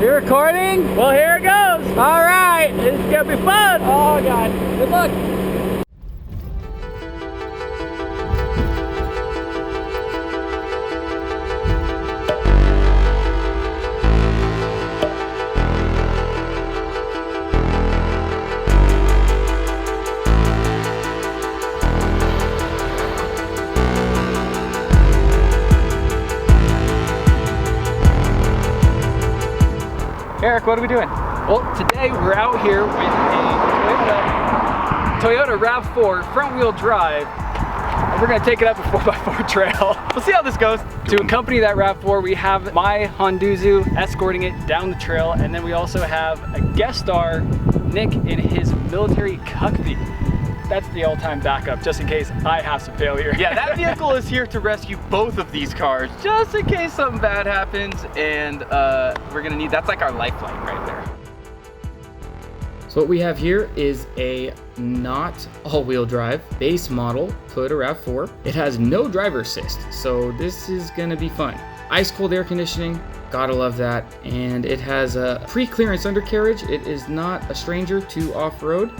You're recording? Well, here it goes. All right, this is gonna be fun. Oh God, good luck. Eric, what are we doing? Well, today we're out here with a Toyota RAV4 front wheel drive, and we're gonna take it up a 4x4 trail. We'll see how this goes. To accompany that RAV4, we have my Honduzu escorting it down the trail, and then we also have a guest star, Nick, in his military Cuckbee. That's the all-time backup, just in case I have some failure. Yeah, that vehicle is here to rescue both of these cars, just in case something bad happens, and we're gonna need, that's like our lifeline right there. So what we have here is a not all-wheel drive base model Toyota RAV4. It has no driver assist, so this is gonna be fun. Ice cold air conditioning, gotta love that. And it has a pre-clearance undercarriage. It is not a stranger to off-road.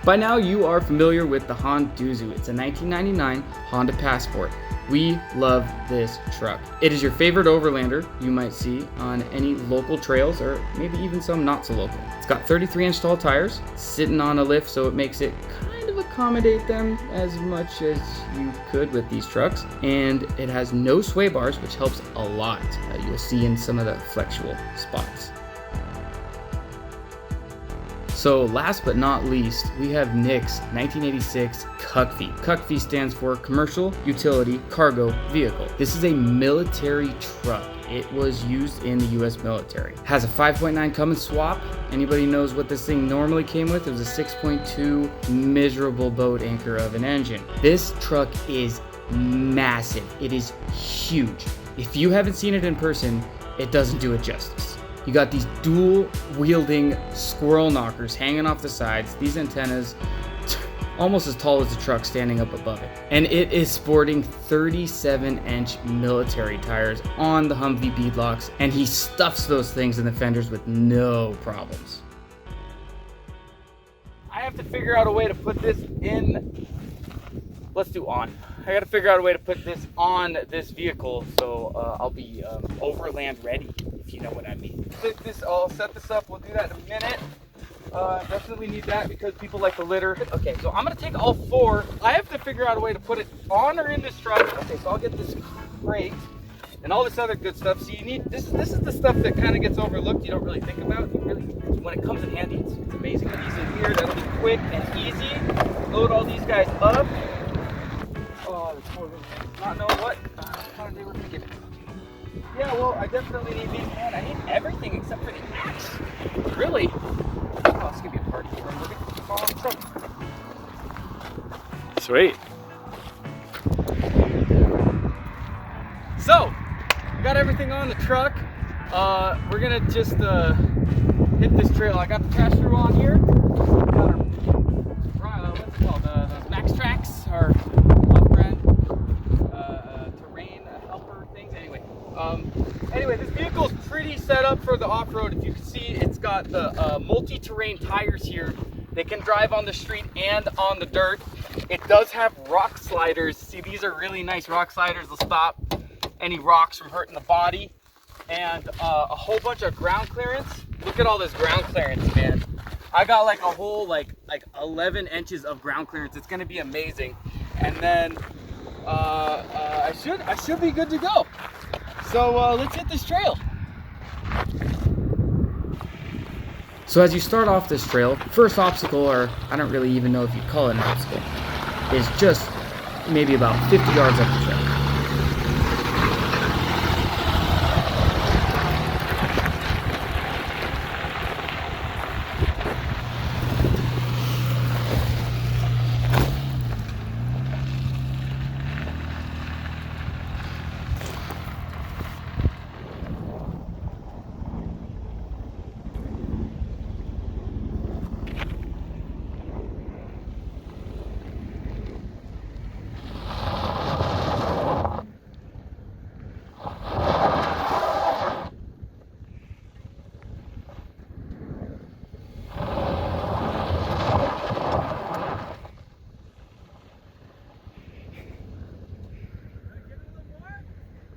By now you are familiar with the Honduzu. It's a 1999 Honda Passport. We love this truck. It is your favorite overlander you might see on any local trails, or maybe even some not so local. It's got 33-inch tall tires, sitting on a lift, so it makes it kind of accommodate them as much as you could with these trucks. And it has no sway bars, which helps a lot. You'll see in some of the flexual spots. So last but not least, we have Nick's 1986 Cuckbee. Cuckbee stands for Commercial Utility Cargo Vehicle. This is a military truck. It was used in the US military. Has a 5.9 Cummins swap. Anybody knows what this thing normally came with? It was a 6.2 miserable boat anchor of an engine. This truck is massive. It is huge. If you haven't seen it in person, it doesn't do it justice. You got these dual wielding squirrel knockers hanging off the sides, these antennas almost as tall as the truck standing up above it. And it is sporting 37-inch military tires on the Humvee beadlocks, and he stuffs those things in the fenders with no problems. I have to figure out a way to put this in, let's do on. I gotta figure out a way to put this on this vehicle, so I'll be overland ready, if you know what I mean. I'll set this up, we'll do that in a minute. Definitely need that because people like the litter. Okay, so I'm gonna take all four. I have to figure out a way to put it on or in this truck. Okay, so I'll get this crate and all this other good stuff. So you need, this is the stuff that kind of gets overlooked, you don't really think about. You really, when it comes in handy, it's amazing. These in here, that'll be quick and easy. Load all these guys up. Oh, the poor little not know what they were thinking. Yeah, well, I definitely need these. Man, I need everything except for the axe. Really? Oh, it's gonna be a party. We're gonna follow the truck. Sweet. So, we got everything on the truck. We're gonna just hit this trail. I got the trash through on here. Got our, what's it called? Those Max Tracks, our off-brand terrain helper things. Anyway, this vehicle's pretty set up for the off-road. If you can see, it's got the multi-terrain tires here. They can drive on the street and on the dirt. It does have rock sliders. See, these are really nice rock sliders. They'll stop any rocks from hurting the body. And a whole bunch of ground clearance. Look at all this ground clearance, man. I got like a whole like 11 inches of ground clearance. It's gonna be amazing. And then I should be good to go. So let's hit this trail. So as you start off this trail, first obstacle, or I don't really even know if you call it an obstacle, is just maybe about 50 yards up the trail.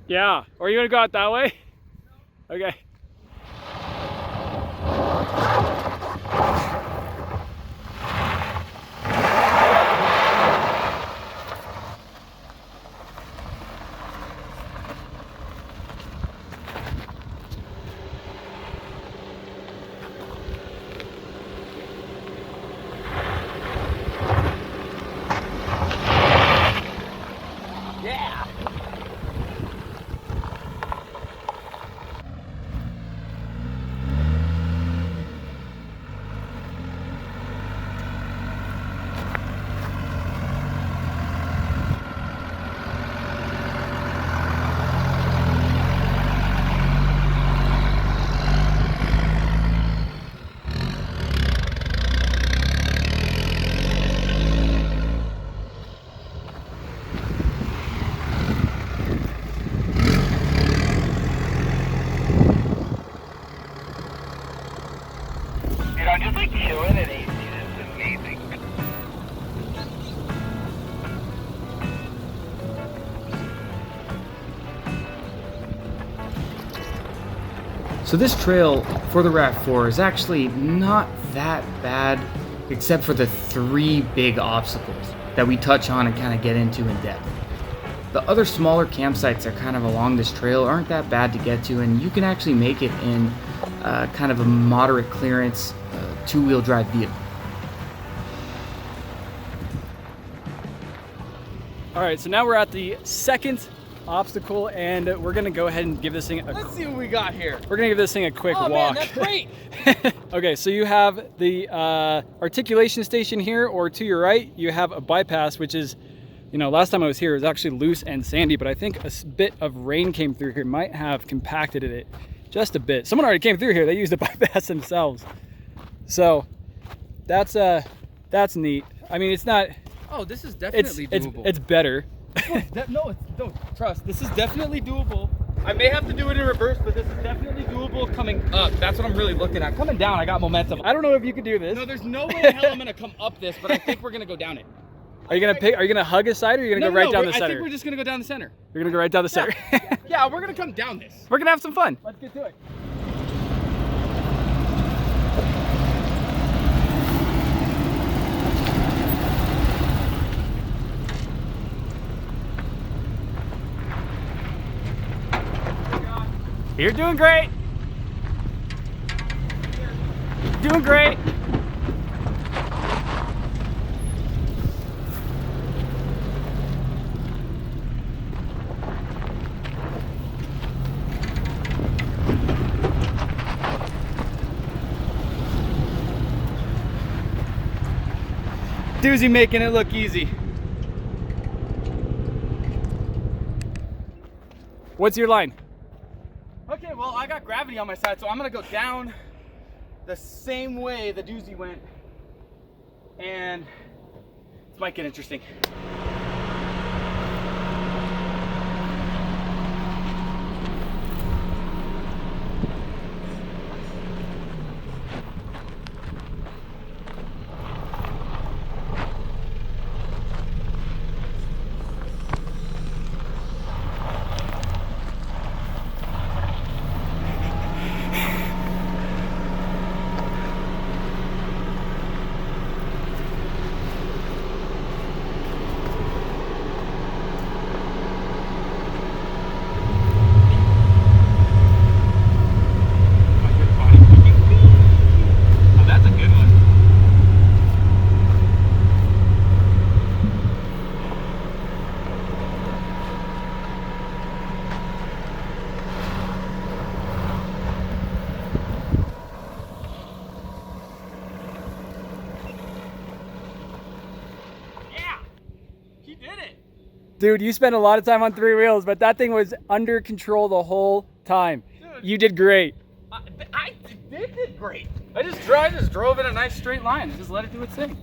Yeah, or you want to go out that way? Okay. Yeah. Dude, I'm just like chilling at AC. This is amazing. So this trail for the RAV4 is actually not that bad, except for the 3 big obstacles that we touch on and kind of get into in depth. The other smaller campsites that are kind of along this trail aren't that bad to get to, and you can actually make it in kind of a moderate clearance 2-wheel drive vehicle. All right, so now we're at the second obstacle, and we're gonna go ahead and give this thing Let's see what we got here. we're gonna give this thing a quick Oh walk. man, that's great. Okay, so you have the articulation station here, or to your right, you have a bypass, which is, you know, last time I was here, it was actually loose and sandy, but I think a bit of rain came through here, might have compacted it just a bit. Someone already came through here, they used the bypass themselves. So that's neat. I mean, it's not, Oh, this is definitely doable. it's better. No, trust. This is definitely doable. I may have to do it in reverse, but this is definitely doable coming up. That's what I'm really looking at. Coming down, I got momentum. I don't know if you could do this. No, there's no way in hell I'm gonna come up this, but I think we're gonna go down it. Are you gonna hug a side, or are you gonna go right down the I center? think we're just gonna go down the center. You're gonna go right down the center. Yeah, we're gonna come down this. We're gonna have some fun. Let's get to it. You're doing great. Doing great. Doozy making it look easy. What's your line? Okay, well, I got gravity on my side, so I'm gonna go down the same way the doozy went, and this might get interesting. Dude, you spent a lot of time on 3 wheels, but that thing was under control the whole time. Dude. You did great. I did great. I just drove in a nice straight line and just let it do its thing.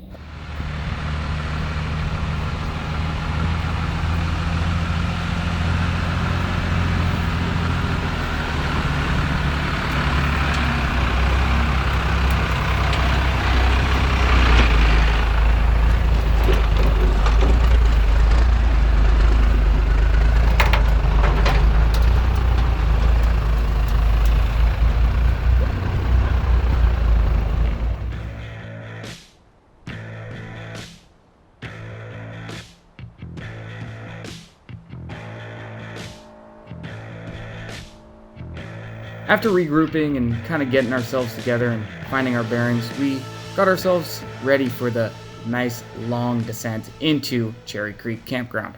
After regrouping and kind of getting ourselves together and finding our bearings, we got ourselves ready for the nice long descent into Cherry Creek Campground.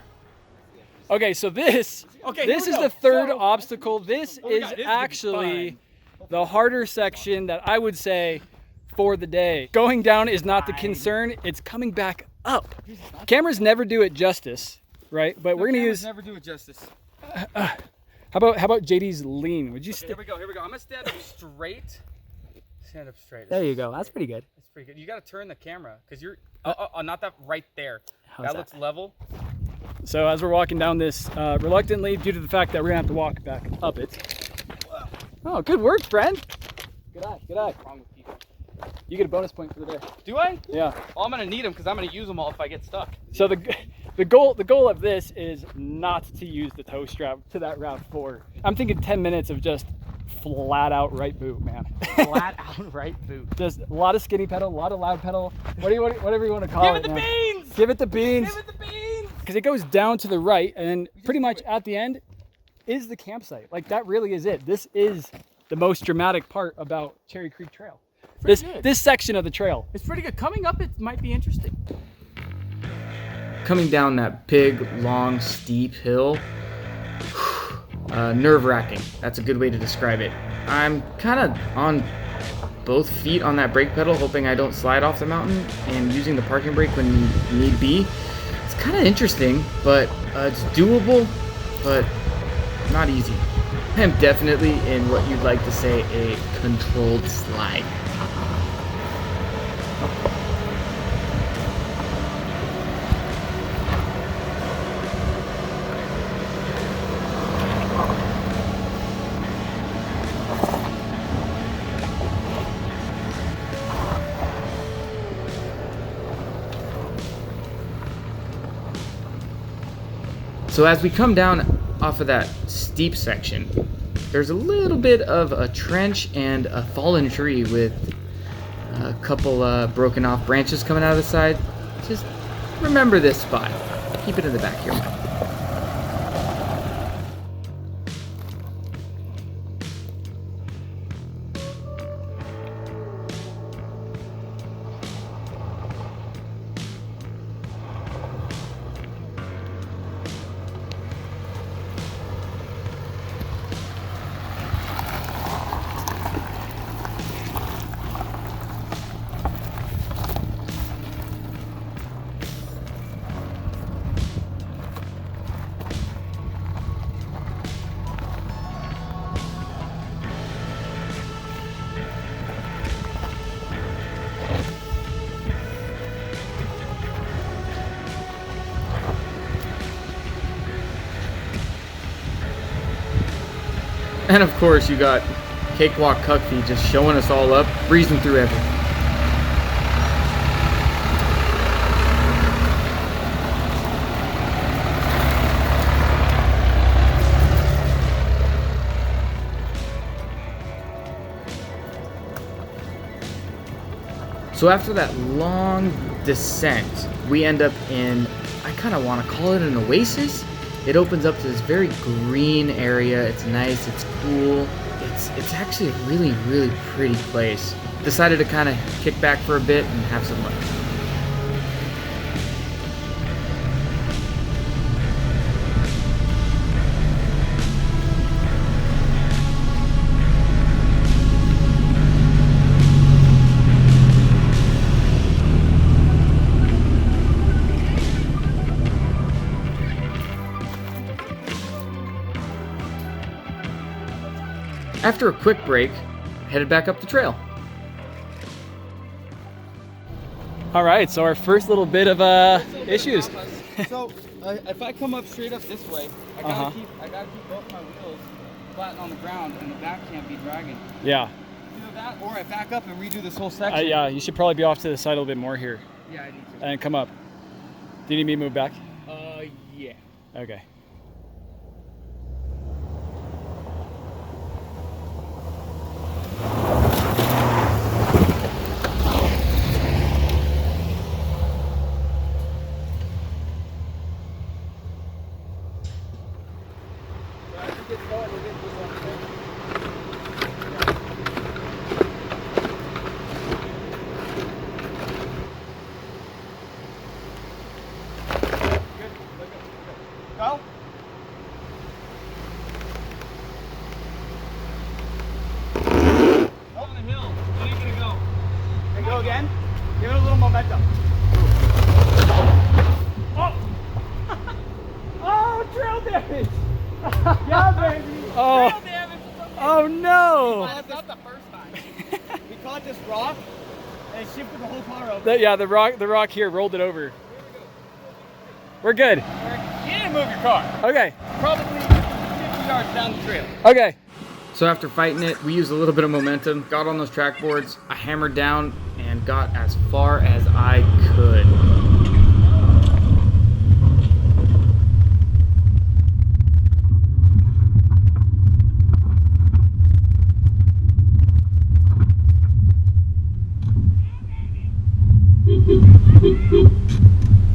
Okay, so this is the third obstacle. This is actually the harder section that I would say for the day. Going down is not the concern, it's coming back up. Cameras never do it justice, right? But we're gonna use. Never do it justice. How about JD's lean? Would you? Okay, here we go. I'm gonna stand up straight. Stand up straight. There you go. That's pretty good. That's pretty good. You gotta turn the camera because you're not that right there. That looks level. So as we're walking down this, reluctantly, due to the fact that we're gonna have to walk back up it. Oh, good work, friend. Good eye. Good eye. What's wrong with people? You get a bonus point for the day. Do I? Yeah. Well, I'm gonna need them because I'm gonna use them all if I get stuck. So the goal of this is not to use the toe strap to that RAV4. I'm thinking 10 minutes of just flat out right boot, man. Flat out right boot. Just a lot of skinny pedal, a lot of loud pedal, whatever you want to call it. Give it the beans! Give it the beans! Give it the beans! Because it goes down to the right, and then pretty much at the end is the campsite. Like, that really is it. This is the most dramatic part about Cherry Creek Trail. This section of the trail. It's pretty good. Coming up, it might be interesting. Coming down that big, long, steep hill, nerve-wracking. That's a good way to describe it. I'm kind of on both feet on that brake pedal, hoping I don't slide off the mountain, and using the parking brake when need be. It's kind of interesting, but it's doable, but not easy. I'm definitely in what you'd like to say a controlled slide. So as we come down off of that steep section, there's a little bit of a trench and a fallen tree with a couple broken off branches coming out of the side. Just remember this spot. Keep it in the back of your mind. And of course, you got Cakewalk Cuckfeet just showing us all up, breezing through everything. So after that long descent, we end up in, I kind of want to call it an oasis. It opens up to this very green area. It's nice, it's cool. It's actually a really, really pretty place. Decided to kind of kick back for a bit and have some lunch. After a quick break, headed back up the trail. All right, so our first little bit of issues. So if I come up straight up this way, I gotta keep both my wheels flat on the ground, and the back can't be dragging. Yeah. Either that, or I back up and redo this whole section. Yeah, you should probably be off to the side a little bit more here. Yeah, I need to. And come up. Do you need me to move back? Yeah. Okay. damage! Yeah, baby! Oh, Trail damage. oh no! That's not the first time. We caught this rock and it shifted the whole car over. Yeah, the rock here rolled it over. We're good. You need to move your car. Okay. Probably 50 yards down the trail. Okay. So after fighting it, we used a little bit of momentum, got on those track boards, I hammered down and got as far as I could.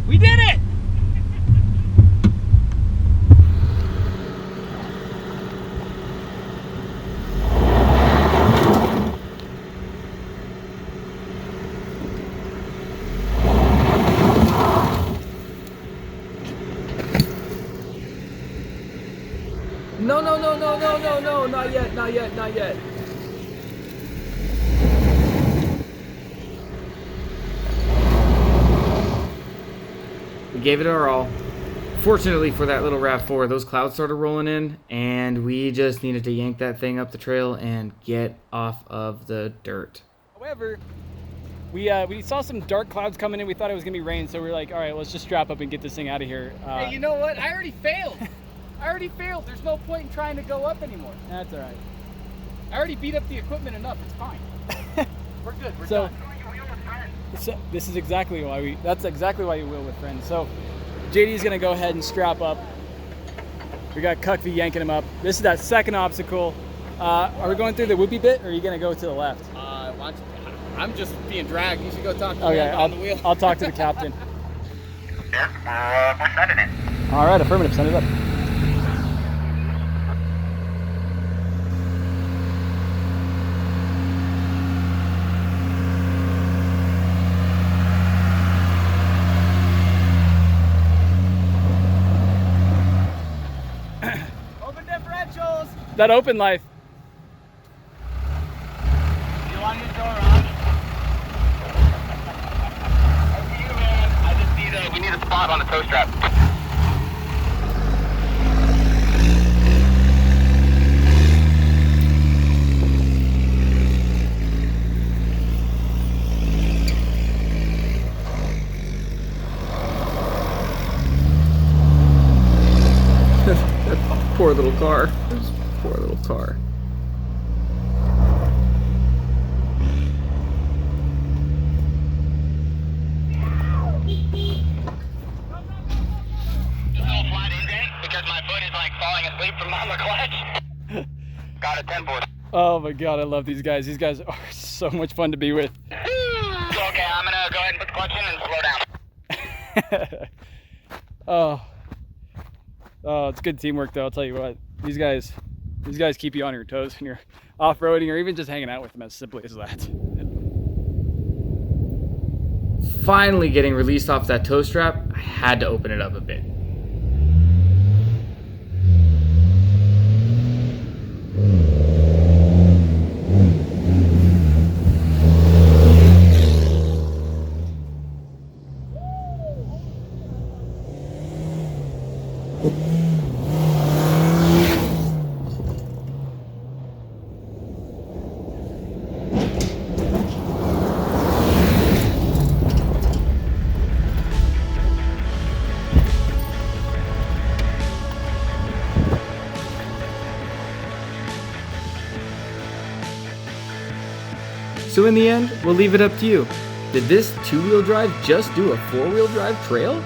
We did it! No, no, no, no, no, no, no, not yet, not yet, not yet. We gave it our all. Fortunately for that little RAV4, those clouds started rolling in, and we just needed to yank that thing up the trail and get off of the dirt. However, we saw some dark clouds coming in. We thought it was gonna be rain, so we were like, all right, let's just strap up and get this thing out of here. Hey, you know what? I already failed. There's no point in trying to go up anymore. That's all right. I already beat up the equipment enough. It's fine. We're good. We're So, done. this is exactly why that's exactly why you wheel with friends. So JD's gonna go ahead and strap up. We got Cuckvy yanking him up. This is that second obstacle. Are we going through the whoopie bit, or are you gonna go to the left? I'm just being dragged. You should go talk to Okay, him on the wheel. I'll talk to the captain. Yeah, we're sending it. All right, affirmative. Send it up. Open differentials. That open life. You want your door on? Up to you, man. I just we need a spot on the tow strap. Poor little car. Poor little car. Just a little flat indent because my foot is like falling asleep from on the clutch. Got a 10-board. Oh my God, I love these guys. These guys are so much fun to be with. Okay, I'm gonna go ahead and put the clutch in and slow down. Oh, it's good teamwork though. I'll tell you what. These guys keep you on your toes when you're off-roading or even just hanging out with them, as simply as that. Finally getting released off that tow strap, I had to open it up a bit. So in the end, we'll leave it up to you. Did this two-wheel drive just do a four-wheel drive trail?